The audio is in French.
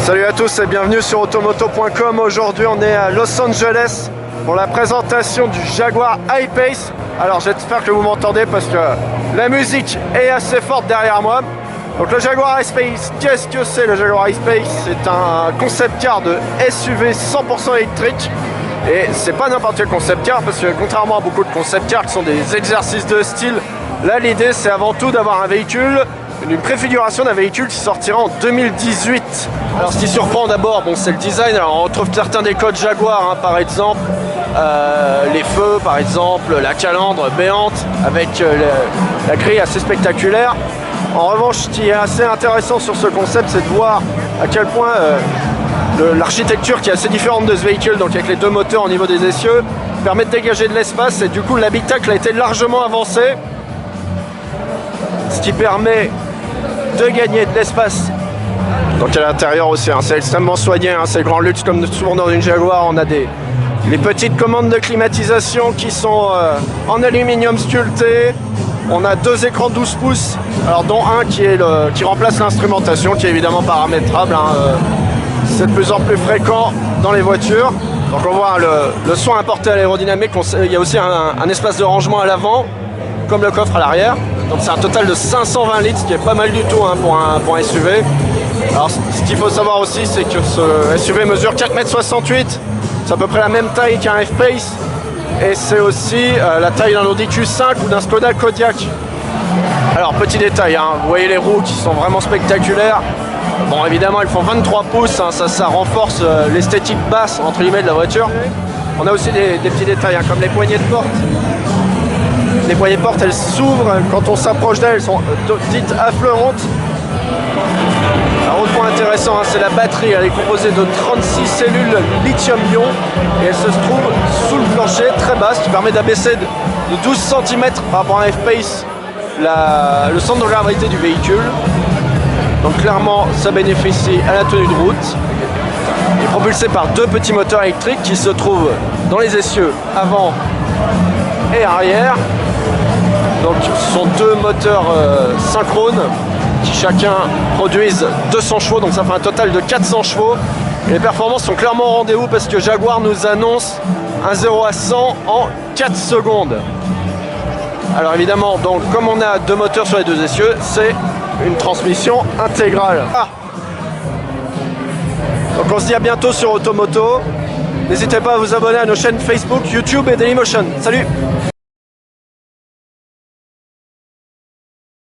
Salut à tous et bienvenue sur automoto.com. Aujourd'hui on est à Los Angeles pour la présentation du Jaguar I-Pace. Alors j'espère que vous m'entendez parce que la musique est assez forte derrière moi. Donc le Jaguar I-Pace, qu'est-ce que c'est le Jaguar I-Pace? C'est un concept car de SUV 100% électrique. Et c'est pas n'importe quel concept car parce que contrairement à beaucoup de concept cars qui sont des exercices de style, là l'idée c'est avant tout d'avoir un véhicule, une préfiguration d'un véhicule qui sortira en 2018. Alors ce qui surprend d'abord, bon, c'est le design. Alors on retrouve certains des codes Jaguar, hein, par exemple les feux, par exemple la calandre béante avec la grille assez spectaculaire. En revanche, ce qui est assez intéressant sur ce concept, c'est de voir à quel point l'architecture qui est assez différente de ce véhicule, donc avec les deux moteurs au niveau des essieux, permet de dégager de l'espace et du coup l'habitacle a été largement avancé, ce qui permet de gagner de l'espace. Donc à l'intérieur aussi, hein, c'est extrêmement soigné, hein, c'est le grand luxe comme souvent dans une Jaguar. On a les petites commandes de climatisation qui sont en aluminium sculpté. On a deux écrans 12 pouces, alors dont un qui remplace l'instrumentation, qui est évidemment paramétrable, hein, c'est de plus en plus fréquent dans les voitures. Donc on voit le son apporté à l'aérodynamique. Il y a aussi un espace de rangement à l'avant, comme le coffre à l'arrière. Donc c'est un total de 520 litres, ce qui est pas mal du tout, hein, pour un SUV. Alors ce qu'il faut savoir aussi, c'est que ce SUV mesure 4,68 m, c'est à peu près la même taille qu'un F-Pace. Et c'est aussi la taille d'un Audi Q5 ou d'un Skoda Kodiaq. Alors petit détail, hein, vous voyez les roues qui sont vraiment spectaculaires. Bon, évidemment elles font 23 pouces, hein, ça renforce l'esthétique basse entre guillemets de la voiture. On a aussi des petits détails, hein, comme les poignées de porte. Les poignées de porte, elles s'ouvrent quand on s'approche d'elles, elles sont dites affleurantes. Un autre point intéressant, hein, c'est la batterie. Elle est composée de 36 cellules lithium-ion et elle se trouve sous le plancher, très basse, qui permet d'abaisser de 12 cm par rapport à un F-Pace le centre de gravité du véhicule. Donc clairement, ça bénéficie à la tenue de route. Il est propulsé par deux petits moteurs électriques qui se trouvent dans les essieux avant et arrière. Donc ce sont deux moteurs synchrones qui chacun produisent 200 chevaux, donc ça fait un total de 400 chevaux. Et les performances sont clairement au rendez-vous parce que Jaguar nous annonce un 0 à 100 en 4 secondes. Alors évidemment, donc, comme on a deux moteurs sur les deux essieux, c'est une transmission intégrale. Donc on se dit à bientôt sur Automoto. N'hésitez pas à vous abonner à nos chaînes Facebook, YouTube et Dailymotion. Salut!